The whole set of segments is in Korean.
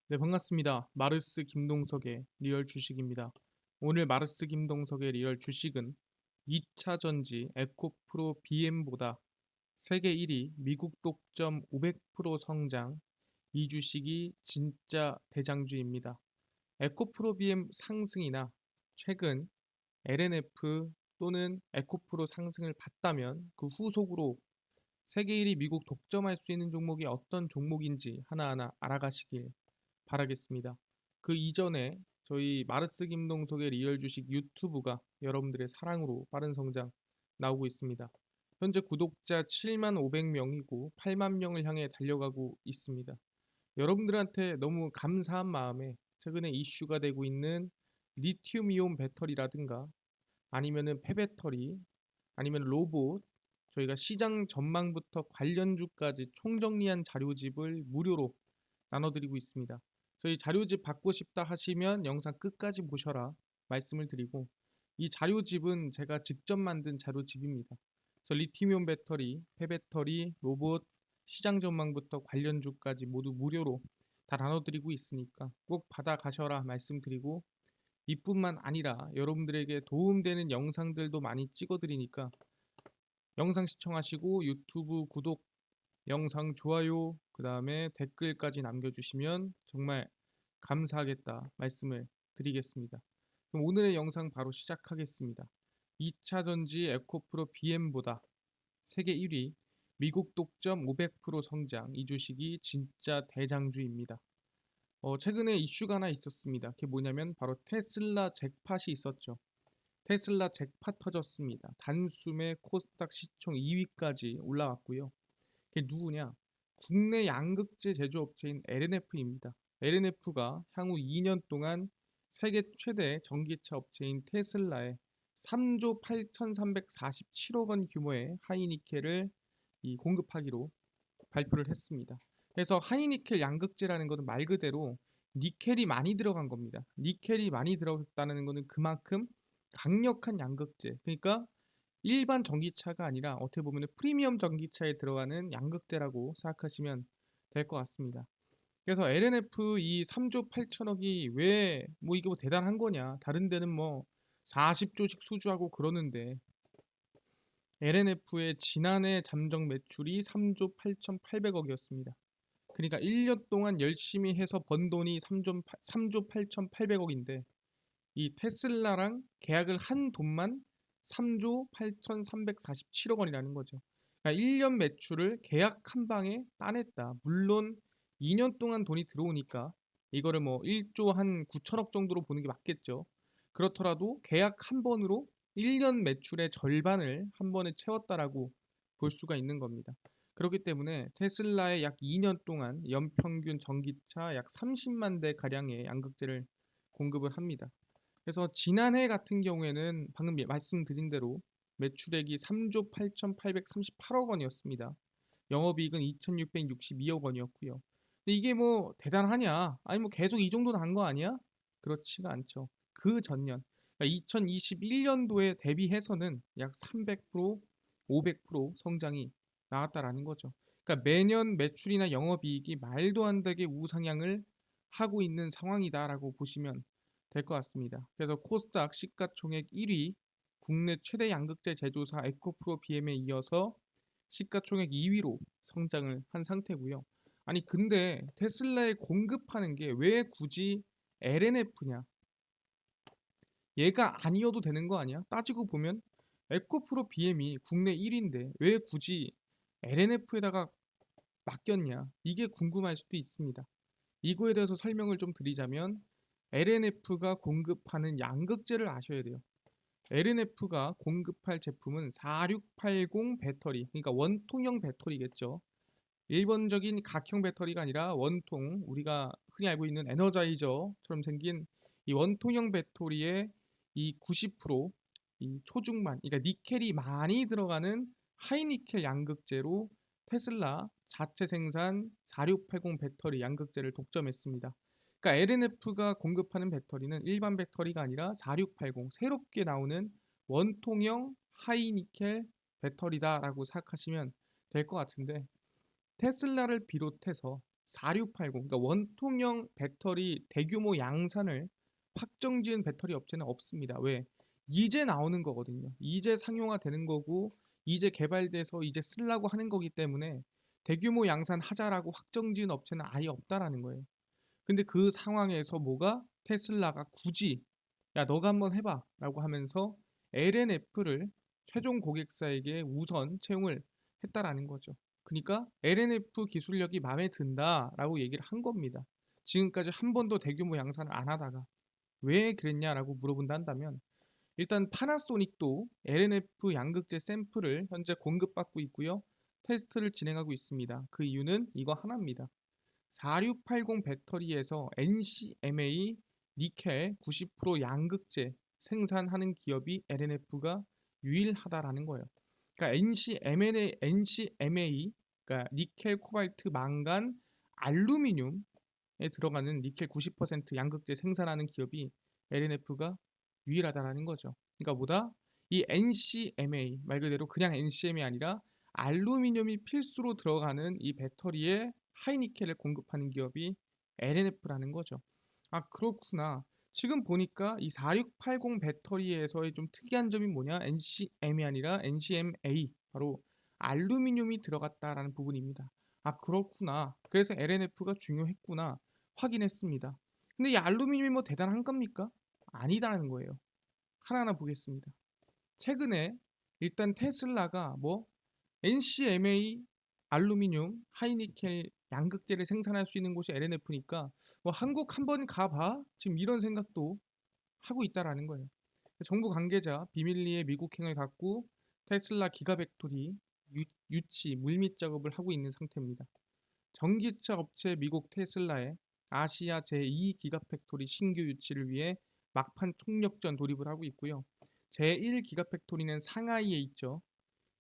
네, 반갑습니다. 마르스 김동석의 리얼 주식입니다. 오늘 마르스 김동석의 리얼 주식은 2차 전지 에코프로 BM보다 세계 1위 미국 독점 500% 성장, 이 주식이 진짜 대장주입니다. 에코프로 BM 상승이나 최근 LNF 또는 에코프로 상승을 봤다면 그 후속으로 세계 1위 미국 독점할 수 있는 종목이 어떤 종목인지 하나하나 알아가시길 바라겠습니다. 그 이전에 저희 마르스 김동석의 리얼 주식 유튜브가 여러분들의 사랑으로 빠른 성장 나오고 있습니다. 현재 구독자 7만 500명이고 8만 명을 향해 달려가고 있습니다. 여러분들한테 너무 감사한 마음에 최근에 이슈가 되고 있는 리튬이온 배터리라든가 아니면은 폐배터리 아니면 로봇, 저희가 시장 전망부터 관련주까지 총정리한 자료집을 무료로 나눠드리고 있습니다. 저희 자료집 받고 싶다 하시면 영상 끝까지 보셔라 말씀을 드리고, 이 자료집은 제가 직접 만든 자료집입니다. 그래서 리튬이온 배터리, 폐배터리, 로봇, 시장 전망부터 관련주까지 모두 무료로 다 나눠드리고 있으니까 꼭 받아가셔라 말씀드리고, 이뿐만 아니라 여러분들에게 도움되는 영상들도 많이 찍어드리니까 영상 시청하시고 유튜브 구독, 영상 좋아요, 그 다음에 댓글까지 남겨주시면 정말 감사하겠다 말씀을 드리겠습니다. 그럼 오늘의 영상 바로 시작하겠습니다. 2차 전지 에코프로 BM보다 세계 1위 미국 독점 500% 성장, 이 주식이 진짜 대장주입니다. 최근에 이슈가 하나 있었습니다. 그게 뭐냐면 바로 테슬라 잭팟이 있었죠. 테슬라 잭팟 터졌습니다. 단숨에 코스닥 시총 2위까지 올라왔고요. 그게 누구냐? 국내 양극재 제조업체인 LNF입니다. LNF가 향후 2년 동안 세계 최대 전기차 업체인 테슬라에 3조 8,347억 원 규모의 하이니켈을 공급하기로 발표를 했습니다. 그래서 하이니켈 양극재라는 것은 말 그대로 니켈이 많이 들어간 겁니다. 니켈이 많이 들어갔다는 것은 그만큼 강력한 양극재. 그러니까 일반 전기차가 아니라 어떻게 보면 프리미엄 전기차에 들어가는 양극재라고 생각하시면 될 것 같습니다. 그래서 LNF 이 3조 8천억이 왜 뭐 이게 뭐 대단한 거냐? 다른 데는 뭐 40조씩 수주하고 그러는데 LNF의 지난해 잠정 매출이 3조 8,800억이었습니다. 그러니까 1년 동안 열심히 해서 번 돈이 3조 8,800억인데 이 테슬라랑 계약을 한 돈만 3조 8,347억 원이라는 거죠. 그러니까 1년 매출을 계약 한 방에 따냈다. 물론 2년 동안 돈이 들어오니까 이거를 뭐 1조 한 9천억 정도로 보는 게 맞겠죠. 그렇더라도 계약 한 번으로 1년 매출의 절반을 한 번에 채웠다라고 볼 수가 있는 겁니다. 그렇기 때문에 테슬라의 약 2년 동안 연평균 전기차 약 30만 대 가량의 양극재를 공급을 합니다. 그래서 지난해 같은 경우에는 방금 말씀드린 대로 매출액이 3조 8,838억 원이었습니다. 영업이익은 2,662억 원이었고요. 근데 이게 뭐 대단하냐? 아니 뭐 계속 이 정도 난 거 아니야? 그렇지가 않죠. 그 전년, 그러니까 2021년도에 대비해서는 약 300%, 500% 성장이 나왔다라는 거죠. 그러니까 매년 매출이나 영업이익이 말도 안 되게 우상향을 하고 있는 상황이다라고 보시면 될 것 같습니다. 그래서 코스닥 시가총액 1위, 국내 최대 양극재 제조사 에코프로 BM에 이어서 시가총액 2위로 성장을 한 상태고요. 아니 근데 테슬라에 공급하는 게 왜 굳이 LNF냐? 얘가 아니어도 되는 거 아니야? 따지고 보면 에코프로 BM이 국내 1위인데 왜 굳이 LNF에다가 맡겼냐? 이게 궁금할 수도 있습니다. 이거에 대해서 설명을 좀 드리자면 LNF가 공급하는 양극재를 아셔야 돼요. LNF가 공급할 제품은 4680 배터리, 그러니까 원통형 배터리겠죠. 일반적인 각형 배터리가 아니라 원통, 우리가 흔히 알고 있는 에너자이저처럼 생긴 이 원통형 배터리의 이 90%이 초중반, 그러니까 니켈이 많이 들어가는 하이니켈 양극재로 테슬라 자체 생산 4680 배터리 양극재를 독점했습니다. 그러니까 LNF가 공급하는 배터리는 일반 배터리가 아니라 4680 새롭게 나오는 원통형 하이니켈 배터리다라고 생각하시면 될 것 같은데, 테슬라를 비롯해서 4680, 그러니까 원통형 배터리 대규모 양산을 확정지은 배터리 업체는 없습니다. 왜? 이제 나오는 거거든요. 이제 상용화되는 거고 이제 개발돼서 이제 쓰려고 하는 거기 때문에 대규모 양산하자라고 확정지은 업체는 아예 없다라는 거예요. 근데 그 상황에서 뭐가 테슬라가 굳이 야 너가 한번 해봐라고 하면서 LNF를 최종 고객사에게 우선 채용을 했다라는 거죠. 그러니까 LNF 기술력이 마음에 든다라고 얘기를 한 겁니다. 지금까지 한 번도 대규모 양산을 안 하다가 왜 그랬냐라고 물어본다 한다면 일단 파나소닉도 LNF 양극재 샘플을 현재 공급받고 있고요. 테스트를 진행하고 있습니다. 그 이유는 이거 하나입니다. 4680 배터리에서 NCMA 니켈 90% 양극재 생산하는 기업이 LNF가 유일하다라는 거예요. 그러니까 NCMA, 그러니까 니켈, 코발트, 망간, 알루미늄에 들어가는 니켈 90% 양극재 생산하는 기업이 LNF가 유일하다라는 거죠. 그러니까 뭐다? 이 NCMA 말 그대로 그냥 NCM이 아니라 알루미늄이 필수로 들어가는 이 배터리에 하이니켈을 공급하는 기업이 LNF라는 거죠. 아, 그렇구나. 지금 보니까 이 4680 배터리에서의 좀 특이한 점이 뭐냐? NCM이 아니라 NCMA, 바로 알루미늄이 들어갔다라는 부분입니다. 아, 그렇구나. 그래서 LNF가 중요했구나. 확인했습니다. 근데 이 알루미늄이 뭐 대단한 겁니까? 아니다라는 거예요. 하나하나 보겠습니다. 최근에 일단 테슬라가 뭐 NCMA 알루미늄 하이니켈 양극재를 생산할 수 있는 곳이 LNF니까 뭐 한국 한번 가봐 지금 이런 생각도 하고 있다라는 거예요. 정부 관계자 비밀리에 미국행을 갖고 테슬라 기가팩토리 유치 물밑 작업을 하고 있는 상태입니다. 전기차 업체 미국 테슬라의 아시아 제2 기가팩토리 신규 유치를 위해 막판 총력전 돌입을 하고 있고요. 제1 기가팩토리는 상하이에 있죠.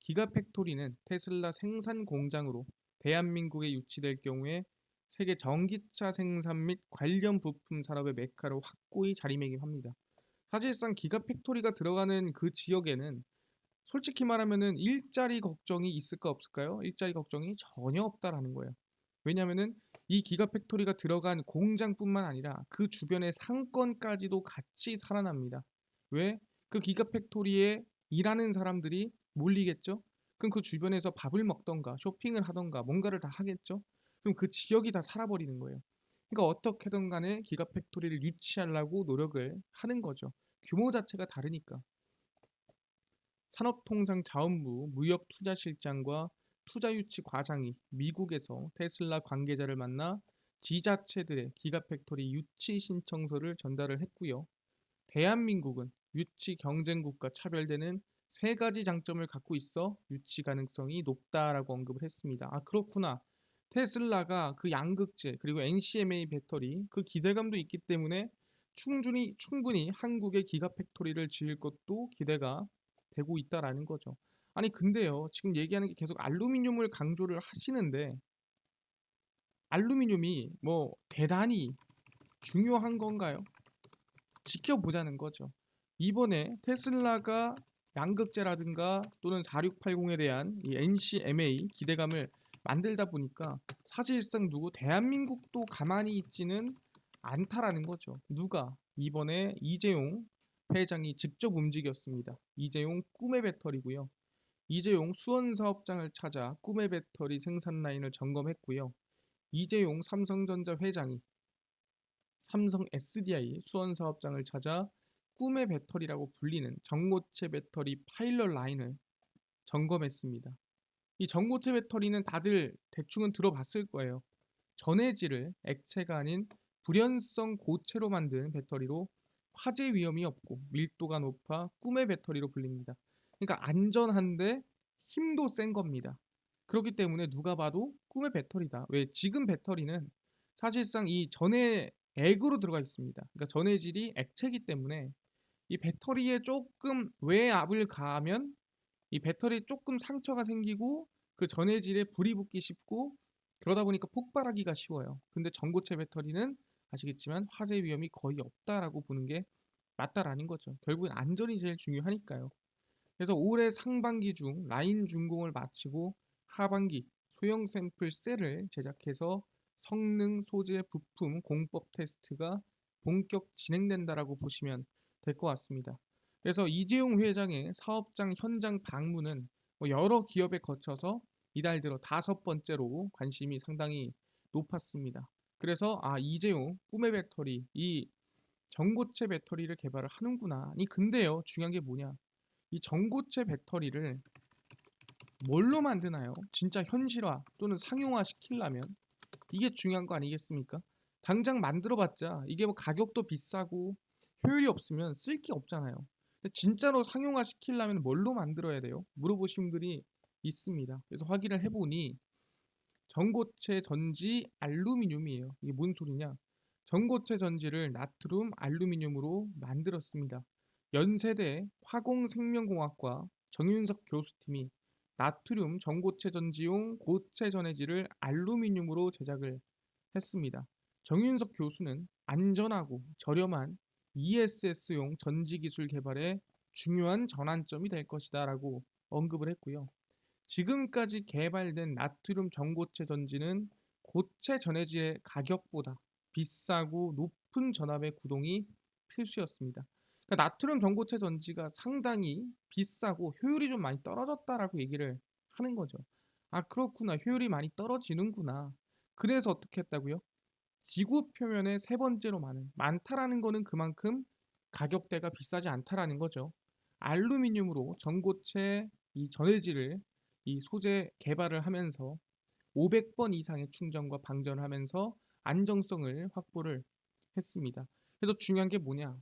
기가팩토리는 테슬라 생산 공장으로 대한민국에 유치될 경우에 세계 전기차 생산 및 관련 부품 산업의 메카로 확고히 자리매김합니다. 사실상 기가팩토리가 들어가는 그 지역에는 솔직히 말하면은 일자리 걱정이 있을까 없을까요? 일자리 걱정이 전혀 없다라는 거예요. 왜냐하면은 이 기가팩토리가 들어간 공장뿐만 아니라 그 주변의 상권까지도 같이 살아납니다. 왜? 그 기가팩토리에 일하는 사람들이 몰리겠죠? 그럼 그 주변에서 밥을 먹던가 쇼핑을 하던가 뭔가를 다 하겠죠? 그럼 그 지역이 다 살아버리는 거예요. 그러니까 어떻게든 간에 기가팩토리를 유치하려고 노력을 하는 거죠. 규모 자체가 다르니까. 산업통상자원부 무역투자실장과 투자유치 과장이 미국에서 테슬라 관계자를 만나 지자체들의 기가팩토리 유치 신청서를 전달을 했고요. 대한민국은 유치 경쟁국과 차별되는 세 가지 장점을 갖고 있어 유치 가능성이 높다라고 언급을 했습니다. 아, 그렇구나. 테슬라가 그 양극재 그리고 NCMA 배터리 그 기대감도 있기 때문에 충분히 한국의 기가팩토리를 지을 것도 기대가 되고 있다라는 거죠. 아니 근데요. 지금 얘기하는 게 계속 알루미늄을 강조를 하시는데 알루미늄이 뭐 대단히 중요한 건가요? 지켜보자는 거죠. 이번에 테슬라가 양극재라든가 또는 4680에 대한 이 NCMA 기대감을 만들다 보니까 사실상 누구 대한민국도 가만히 있지는 않다라는 거죠. 누가? 이번에 이재용 회장이 직접 움직였습니다. 이재용 꿈의 배터리고요. 이재용 수원 사업장을 찾아 꿈의 배터리 생산 라인을 점검했고요. 이재용 삼성전자 회장이 삼성 SDI 수원 사업장을 찾아 꿈의 배터리라고 불리는 전고체 배터리 파일럿 라인을 점검했습니다. 이 전고체 배터리는 다들 대충은 들어봤을 거예요. 전해질을 액체가 아닌 불연성 고체로 만든 배터리로 화재 위험이 없고 밀도가 높아 꿈의 배터리로 불립니다. 그러니까 안전한데 힘도 센 겁니다. 그렇기 때문에 누가 봐도 꿈의 배터리다. 왜? 지금 배터리는 사실상 이 전해 액으로 들어가 있습니다. 그러니까 전해질이 액체이기 때문에 이 배터리에 조금 외압을 가하면 이 배터리에 조금 상처가 생기고 그 전해질에 불이 붙기 쉽고 그러다 보니까 폭발하기가 쉬워요. 근데 전고체 배터리는 아시겠지만 화재 위험이 거의 없다라고 보는 게 맞다라는 거죠. 결국엔 안전이 제일 중요하니까요. 그래서 올해 상반기 중 라인 준공을 마치고 하반기 소형 샘플 셀을 제작해서 성능, 소재, 부품, 공법 테스트가 본격 진행된다라고 보시면 될 것 같습니다. 그래서 이재용 회장의 사업장 현장 방문은 뭐 여러 기업에 거쳐서 이달 들어 5번째로 관심이 상당히 높았습니다. 그래서 이재용 꿈의 배터리, 이 전고체 배터리를 개발을 하는구나. 아니 근데요, 중요한 게 뭐냐? 이 전고체 배터리를 뭘로 만드나요? 진짜 현실화 또는 상용화 시키려면 이게 중요한 거 아니겠습니까? 당장 만들어봤자 이게 뭐 가격도 비싸고 효율이 없으면 쓸 게 없잖아요. 근데 진짜로 상용화 시키려면 뭘로 만들어야 돼요? 물어보신 분들이 있습니다. 그래서 확인을 해보니 전고체 전지 알루미늄이에요. 이게 뭔 소리냐? 전고체 전지를 나트륨 알루미늄으로 만들었습니다. 연세대 화공생명공학과 정윤석 교수팀이 나트륨 전고체 전지용 고체 전해질을 알루미늄으로 제작을 했습니다. 정윤석 교수는 안전하고 저렴한 ESS용 전지 기술 개발에 중요한 전환점이 될 것이다 라고 언급을 했고요. 지금까지 개발된 나트륨 전고체 전지는 고체 전해질의 가격보다 비싸고 높은 전압의 구동이 필수였습니다. 그러니까 나트륨 전고체 전지가 상당히 비싸고 효율이 좀 많이 떨어졌다라고 얘기를 하는 거죠. 아, 그렇구나. 효율이 많이 떨어지는구나. 그래서 어떻게 했다고요? 지구 표면의 세 번째로 많다라는 거는 그만큼 가격대가 비싸지 않다라는 거죠. 알루미늄으로 전고체 이 전해질을 이 소재 개발을 하면서 500번 이상의 충전과 방전을 하면서 안정성을 확보를 했습니다. 그래서 중요한 게 뭐냐?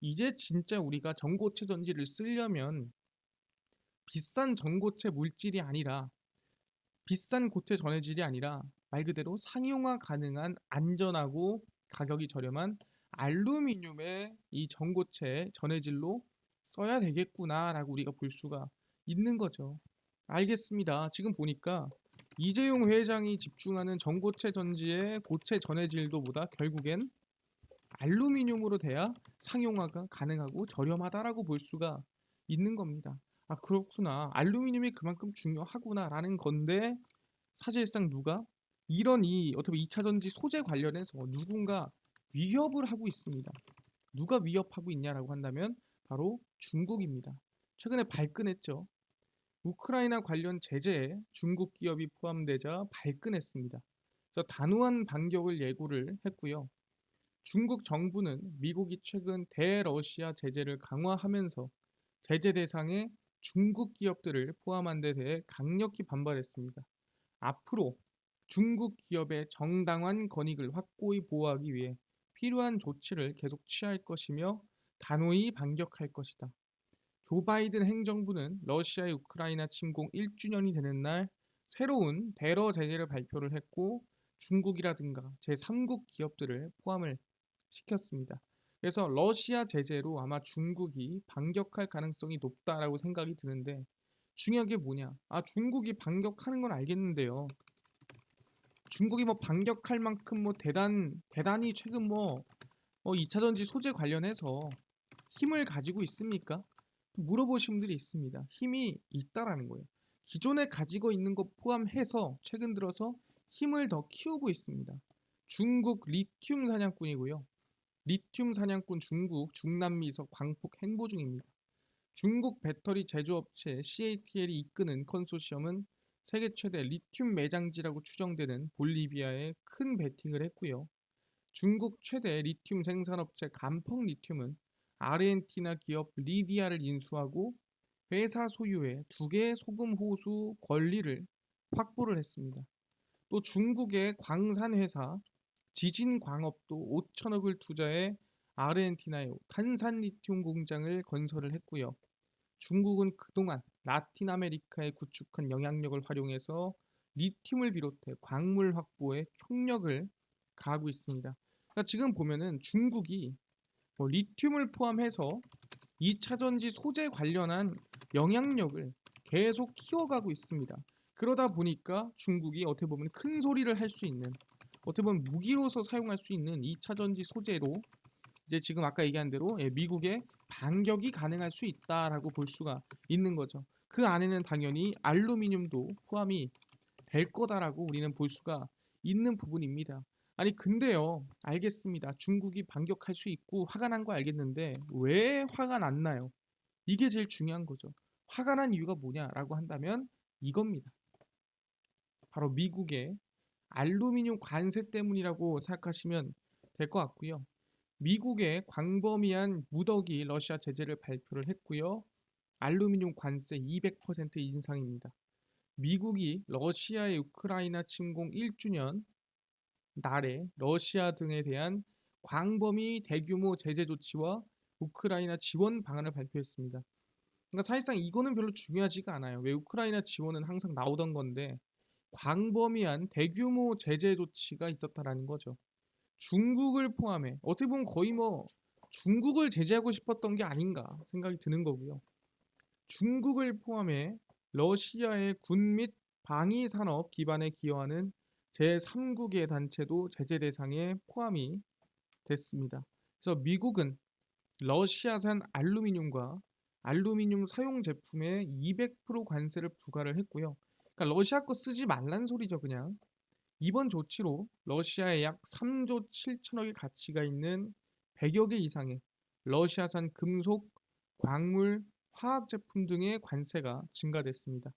이제 진짜 우리가 전고체 전지를 쓰려면 비싼 전고체 물질이 아니라 비싼 고체 전해질이 아니라 말 그대로 상용화 가능한 안전하고 가격이 저렴한 알루미늄의 이 전고체 전해질로 써야 되겠구나라고 우리가 볼 수가 있는 거죠. 알겠습니다. 지금 보니까 이재용 회장이 집중하는 전고체 전지의 고체 전해질도보다 결국엔 알루미늄으로 돼야 상용화가 가능하고 저렴하다라고 볼 수가 있는 겁니다. 아, 그렇구나. 알루미늄이 그만큼 중요하구나라는 건데 사실상 누가 이런 이 어떻게 2차 전지 소재 관련해서 누군가 위협을 하고 있습니다. 누가 위협하고 있냐라고 한다면 바로 중국입니다. 최근에 발끈했죠. 우크라이나 관련 제재에 중국 기업이 포함되자 발끈했습니다. 그래서 단호한 반격을 예고를 했고요. 중국 정부는 미국이 최근 대러시아 제재를 강화하면서 제재 대상에 중국 기업들을 포함한 데 대해 강력히 반발했습니다. 앞으로 중국 기업의 정당한 권익을 확고히 보호하기 위해 필요한 조치를 계속 취할 것이며 단호히 반격할 것이다. 조 바이든 행정부는 러시아의 우크라이나 침공 1주년이 되는 날 새로운 대러 제재를 발표를 했고 중국이라든가 제3국 기업들을 포함을 시켰습니다. 그래서 러시아 제재로 아마 중국이 반격할 가능성이 높다라고 생각이 드는데 중요한 게 뭐냐? 중국이 반격하는 건 알겠는데요. 중국이 뭐 반격할 만큼 뭐 대단히 최근 2차 전지 소재 관련해서 힘을 가지고 있습니까? 물어보신 분들이 있습니다. 힘이 있다라는 거예요. 기존에 가지고 있는 것 포함해서 최근 들어서 힘을 더 키우고 있습니다. 중국 리튬 사냥꾼이고요. 리튬 사냥꾼 중국 중남미에서 광폭 행보 중입니다. 중국 배터리 제조업체 CATL이 이끄는 컨소시엄은 세계 최대 리튬 매장지라고 추정되는 볼리비아에 큰 베팅을 했고요. 중국 최대 리튬 생산업체 감펑 리튬은 아르헨티나 기업 리디아를 인수하고 회사 소유의 2개의 소금 호수 권리를 확보를 했습니다. 또 중국의 광산회사 지진광업도 5천억을 투자해 아르헨티나의 탄산 리튬 공장을 건설을 했고요. 중국은 그동안 라틴 아메리카에 구축한 영향력을 활용해서 리튬을 비롯해 광물 확보에 총력을 가하고 있습니다. 그러니까 지금 보면은 중국이 리튬을 포함해서 2차 전지 소재 관련한 영향력을 계속 키워가고 있습니다. 그러다 보니까 중국이 어떻게 보면 큰 소리를 할 수 있는 어떻게 보면 무기로서 사용할 수 있는 2차 전지 소재로 이제 지금 아까 얘기한 대로 미국의 반격이 가능할 수 있다라고 볼 수가 있는 거죠. 그 안에는 당연히 알루미늄도 포함이 될 거다라고 우리는 볼 수가 있는 부분입니다. 아니 근데요. 알겠습니다. 중국이 반격할 수 있고 화가 난 거 알겠는데 왜 화가 났나요? 이게 제일 중요한 거죠. 화가 난 이유가 뭐냐라고 한다면 이겁니다. 바로 미국의 알루미늄 관세 때문이라고 생각하시면 될 것 같고요. 미국의 광범위한 무더기 러시아 제재를 발표를 했고요. 알루미늄 관세 200% 인상입니다. 미국이 러시아의 우크라이나 침공 1주년 날에 러시아 등에 대한 광범위 대규모 제재 조치와 우크라이나 지원 방안을 발표했습니다. 그러니까 사실상 이거는 별로 중요하지가 않아요. 왜 우크라이나 지원은 항상 나오던 건데 광범위한 대규모 제재 조치가 있었다라는 거죠. 중국을 포함해 어떻게 보면 거의 뭐 중국을 제재하고 싶었던 게 아닌가 생각이 드는 거고요. 중국을 포함해 러시아의 군 및 방위 산업 기반에 기여하는 제3국의 단체도 제재 대상에 포함이 됐습니다. 그래서 미국은 러시아산 알루미늄과 알루미늄 사용 제품에 200% 관세를 부과를 했고요. 그러니까 러시아 거 쓰지 말란 소리죠, 그냥. 이번 조치로 러시아에 약 3조 7천억의 가치가 있는 100여 개 이상의 러시아산 금속, 광물, 화학 제품 등의 관세가 증가됐습니다.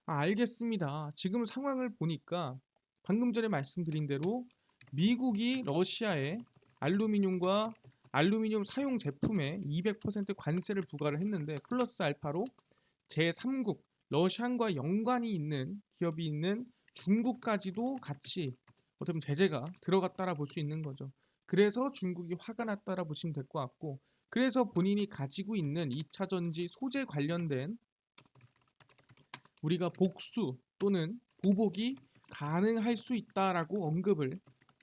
알겠습니다. 지금 상황을 보니까 방금 전에 말씀드린 대로 미국이 러시아에 알루미늄과 알루미늄 사용 제품에 200% 관세를 부과를 했는데 플러스 알파로 제3국 러시아과 연관이 있는 기업이 있는 중국까지도 같이 어떻게 보면 제재가 들어갔다라 볼 수 있는 거죠. 그래서 중국이 화가 났다라 보시면 될 것 같고 그래서 본인이 가지고 있는 2차 전지 소재 관련된 우리가 복수 또는 보복이 가능할 수 있다라고 언급을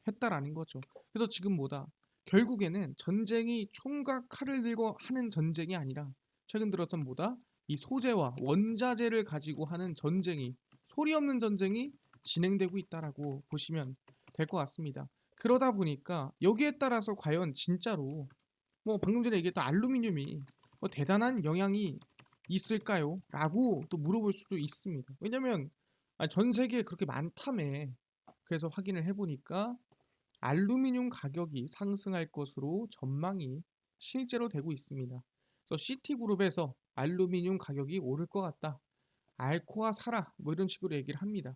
했다라는 거죠. 그래서 지금 뭐다? 결국에는 전쟁이 총과 칼을 들고 하는 전쟁이 아니라 최근 들어선 뭐다? 이 소재와 원자재를 가지고 하는 전쟁이 소리 없는 전쟁이 진행되고 있다라고 보시면 될 것 같습니다. 그러다 보니까 여기에 따라서 과연 진짜로 뭐 방금 전에 얘기했던 알루미늄이 뭐 대단한 영향이 있을까요? 라고 또 물어볼 수도 있습니다. 왜냐면 전 세계에 그렇게 많다며. 그래서 확인을 해보니까 알루미늄 가격이 상승할 것으로 전망이 실제로 되고 있습니다. 그래서 시티그룹에서 알루미늄 가격이 오를 것 같다. 알코아 사라 뭐 이런 식으로 얘기를 합니다.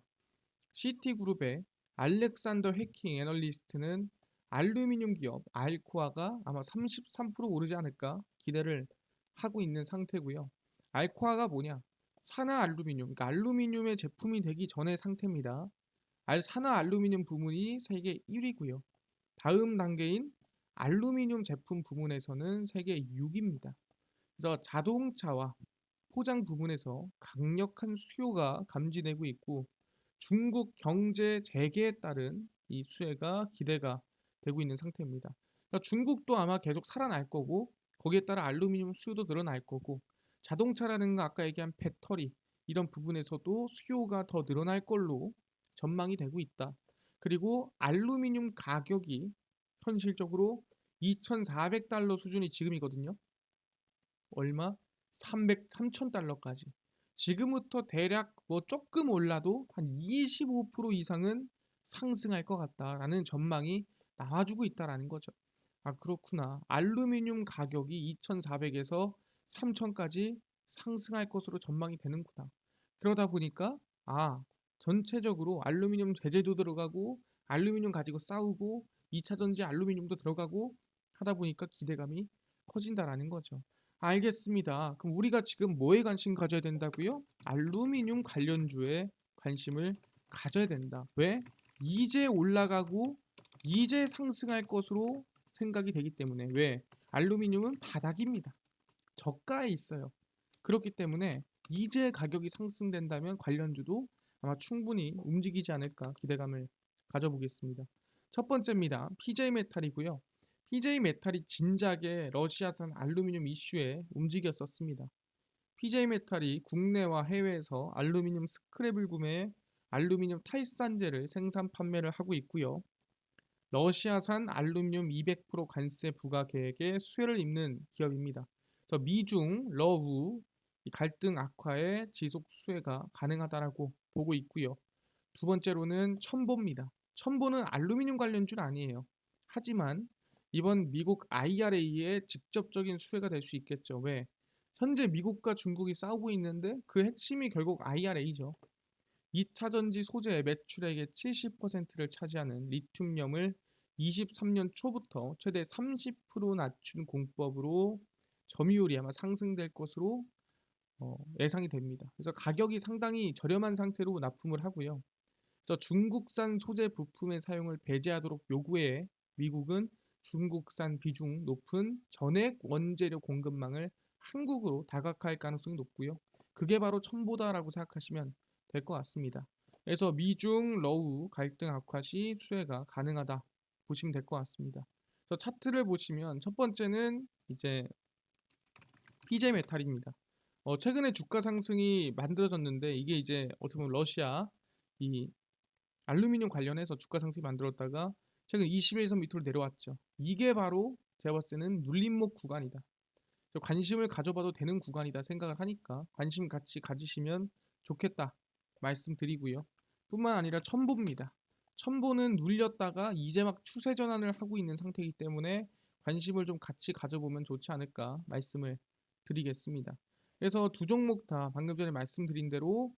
시티그룹의 알렉산더 해킹 애널리스트는 알루미늄 기업 알코아가 아마 33% 오르지 않을까 기대를 하고 있는 상태고요. 알코아가 뭐냐? 산화 알루미늄, 그러니까 알루미늄의 제품이 되기 전의 상태입니다. 산화 알루미늄 부문이 세계 1위고요. 다음 단계인 알루미늄 제품 부문에서는 세계 6위입니다. 그래서 자동차와 포장 부문에서 강력한 수요가 감지되고 있고 중국 경제 재개에 따른 이 수혜가 기대가 되고 있는 상태입니다. 그러니까 중국도 아마 계속 살아날 거고 거기에 따라 알루미늄 수요도 늘어날 거고 자동차라든가 아까 얘기한 배터리 이런 부분에서도 수요가 더 늘어날 걸로 전망이 되고 있다. 그리고 알루미늄 가격이 현실적으로 2,400달러 수준이 지금이거든요. 얼마? 3,000달러까지. 지금부터 대략 뭐 조금 올라도 한 25% 이상은 상승할 것 같다라는 전망이 나와주고 있다라는 거죠. 그렇구나. 알루미늄 가격이 2,400에서 3,000까지 상승할 것으로 전망이 되는구나. 그러다 보니까 전체적으로 알루미늄 제재도 들어가고 알루미늄 가지고 싸우고 2차 전지 알루미늄도 들어가고 하다 보니까 기대감이 커진다라는 거죠. 알겠습니다. 그럼 우리가 지금 뭐에 관심 가져야 된다고요? 알루미늄 관련주에 관심을 가져야 된다. 왜? 이제 올라가고 이제 상승할 것으로 생각이 되기 때문에. 왜? 알루미늄은 바닥입니다. 저가에 있어요. 그렇기 때문에 이제 가격이 상승된다면 관련주도 아마 충분히 움직이지 않을까 기대감을 가져보겠습니다. 첫 번째입니다. PJ 메탈이고요. PJ 메탈이 진작에 러시아산 알루미늄 이슈에 움직였었습니다. PJ 메탈이 국내와 해외에서 알루미늄 스크랩을 구매해 알루미늄 탈산제를 생산 판매를 하고 있고요. 러시아산 알루미늄 200% 관세 부과 계획에 수혜를 입는 기업입니다. 그래서 미중 러우 갈등 악화에 지속 수혜가 가능하다라고 보고 있고요. 두 번째로는 첨보입니다. 첨보는 알루미늄 관련주는 아니에요. 하지만 이번 미국 IRA의 직접적인 수혜가 될 수 있겠죠. 왜? 현재 미국과 중국이 싸우고 있는데 그 핵심이 결국 IRA죠. 2차 전지 소재 매출액의 70%를 차지하는 리튬염을 23년 초부터 최대 30% 낮춘 공법으로 점유율이 아마 상승될 것으로 예상이 됩니다. 그래서 가격이 상당히 저렴한 상태로 납품을 하고요. 중국산 소재 부품의 사용을 배제하도록 요구해 미국은 중국산 비중 높은 전액 원재료 공급망을 한국으로 다각화할 가능성이 높고요. 그게 바로 첨보다라고 생각하시면 될 것 같습니다. 그래서 미중 러우 갈등 악화 시 수혜가 가능하다 보시면 될 것 같습니다. 그래서 차트를 보시면 첫 번째는 이제 PJ 메탈입니다. 최근에 주가 상승이 만들어졌는데 이게 이제 어떻게 보면 러시아 이 알루미늄 관련해서 주가 상승이 만들었다가 최근 21선 밑으로 내려왔죠. 이게 바로 제가 봤을 때는 눌림목 구간이다. 관심을 가져봐도 되는 구간이다 생각을 하니까 관심 같이 가지시면 좋겠다 말씀드리고요. 뿐만 아니라 첨보입니다. 첨보는 눌렸다가 이제 막 추세 전환을 하고 있는 상태이기 때문에 관심을 좀 같이 가져보면 좋지 않을까 말씀을 드리겠습니다. 그래서 두 종목 다 방금 전에 말씀드린 대로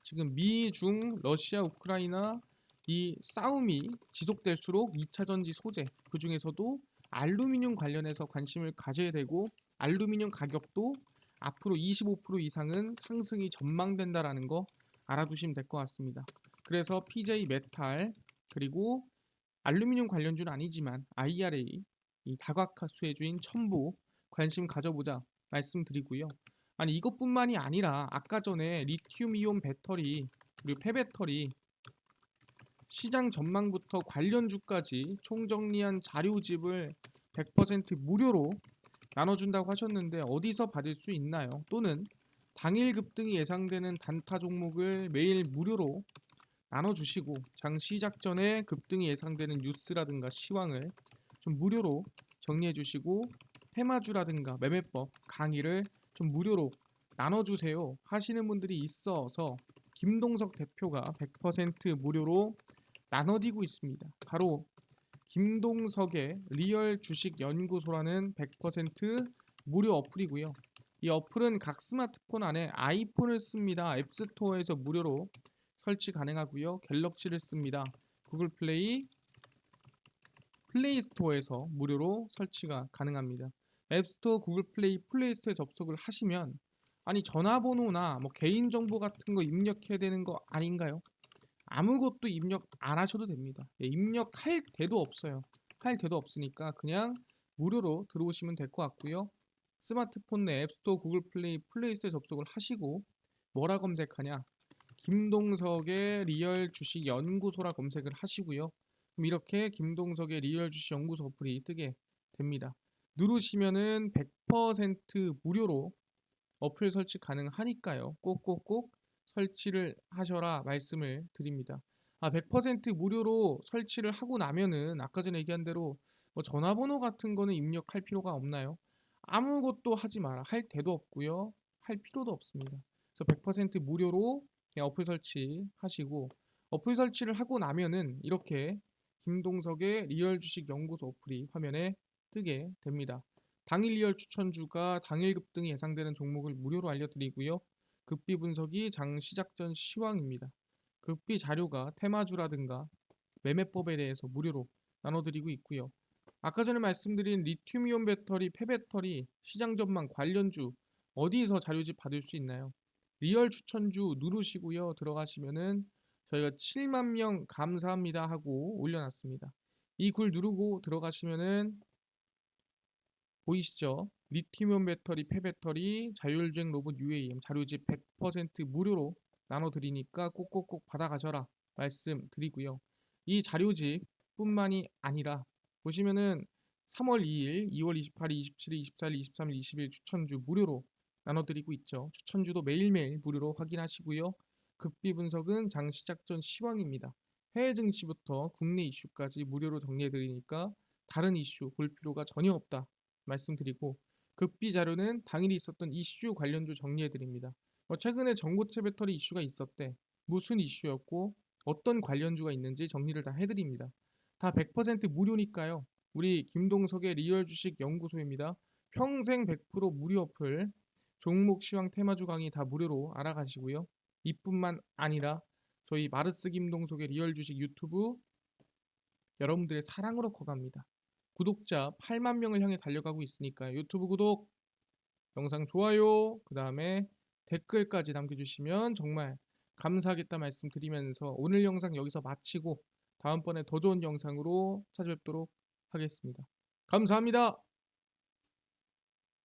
지금 미, 중, 러시아, 우크라이나 이 싸움이 지속될수록 2차 전지 소재 그 중에서도 알루미늄 관련해서 관심을 가져야 되고 알루미늄 가격도 앞으로 25% 이상은 상승이 전망된다라는 거 알아두시면 될 것 같습니다. 그래서 PJ 메탈 그리고 알루미늄 관련주는 아니지만 IRA 이 다각화 수혜주인 첨보 관심 가져보자 말씀드리고요. 아니 이것뿐만이 아니라 아까 전에 리튬이온 배터리 그리고 폐배터리 시장 전망부터 관련주까지 총정리한 자료집을 100% 무료로 나눠준다고 하셨는데 어디서 받을 수 있나요? 또는 당일 급등이 예상되는 단타 종목을 매일 무료로 나눠주시고 장 시작 전에 급등이 예상되는 뉴스라든가 시황을 좀 무료로 정리해주시고 테마주라든가 매매법 강의를 좀 무료로 나눠주세요 하시는 분들이 있어서 김동석 대표가 100% 무료로 나눠드리고 있습니다. 바로 김동석의 리얼 주식 연구소라는 100% 무료 어플이고요. 이 어플은 각 스마트폰 안에 아이폰을 씁니다. 앱스토어에서 무료로 설치 가능하고요. 갤럭시를 씁니다. 구글 플레이, 플레이 스토어에서 무료로 설치가 가능합니다. 앱스토어, 구글 플레이, 플레이 스토어에 접속을 하시면 아니 전화번호나 뭐 개인정보 같은 거 입력해야 되는 거 아닌가요? 아무것도 입력 안 하셔도 됩니다. 입력할 데도 없어요. 할 데도 없으니까 그냥 무료로 들어오시면 될 것 같고요. 스마트폰 내 앱스토어, 구글 플레이, 플레이스토어에 접속을 하시고 뭐라 검색하냐? 김동석의 리얼 주식 연구소라 검색을 하시고요. 그럼 이렇게 김동석의 리얼 주식 연구소 어플이 뜨게 됩니다. 누르시면은 100% 무료로 어플 설치 가능하니까요. 꼭꼭꼭 설치를 하셔라 말씀을 드립니다. 100% 무료로 설치를 하고 나면은 아까 전에 얘기한 대로 뭐 전화번호 같은 거는 입력할 필요가 없나요? 아무것도 하지 마라. 할 데도 없고요. 할 필요도 없습니다. 그래서 100% 무료로 그냥 어플 설치하시고 어플 설치를 하고 나면은 이렇게 김동석의 리얼 주식 연구소 어플이 화면에 뜨게 됩니다. 당일 리얼 추천주가 당일 급등이 예상되는 종목을 무료로 알려드리고요. 급비 분석이 장 시작 전 시황입니다. 급비 자료가 테마주라든가 매매법에 대해서 무료로 나눠드리고 있고요. 아까 전에 말씀드린 리튬이온 배터리, 폐배터리, 시장 전망 관련주 어디서 자료집 받을 수 있나요? 리얼 추천주 누르시고요. 들어가시면은 저희가 7만 명 감사합니다 하고 올려놨습니다. 이 글 누르고 들어가시면은 보이시죠? 리튬이온 배터리, 폐배터리, 자율주행 로봇 UAM 자료집 100% 무료로 나눠드리니까 꼭꼭꼭 받아가셔라 말씀드리고요. 이 자료집 뿐만이 아니라 보시면은 3월 2일, 2월 28일, 27일, 24일, 23일, 20일 추천주 무료로 나눠드리고 있죠. 추천주도 매일매일 무료로 확인하시고요. 급비 분석은 장 시작 전 시황입니다. 해외 증시부터 국내 이슈까지 무료로 정리해드리니까 다른 이슈 볼 필요가 전혀 없다 말씀드리고 급비 자료는 당일에 있었던 이슈 관련주 정리해드립니다. 최근에 전고체 배터리 이슈가 있었대. 무슨 이슈였고 어떤 관련주가 있는지 정리를 다 해드립니다. 다 100% 무료니까요. 우리 김동석의 리얼 주식 연구소입니다. 평생 100% 무료 어플, 종목 시황 테마주 강의 다 무료로 알아가시고요. 이뿐만 아니라 저희 마르스 김동석의 리얼 주식 유튜브 여러분들의 사랑으로 커갑니다. 구독자 8만 명을 향해 달려가고 있으니까 유튜브 구독, 영상 좋아요, 그 다음에 댓글까지 남겨주시면 정말 감사하겠다 말씀드리면서 오늘 영상 여기서 마치고 다음번에 더 좋은 영상으로 찾아뵙도록 하겠습니다. 감사합니다.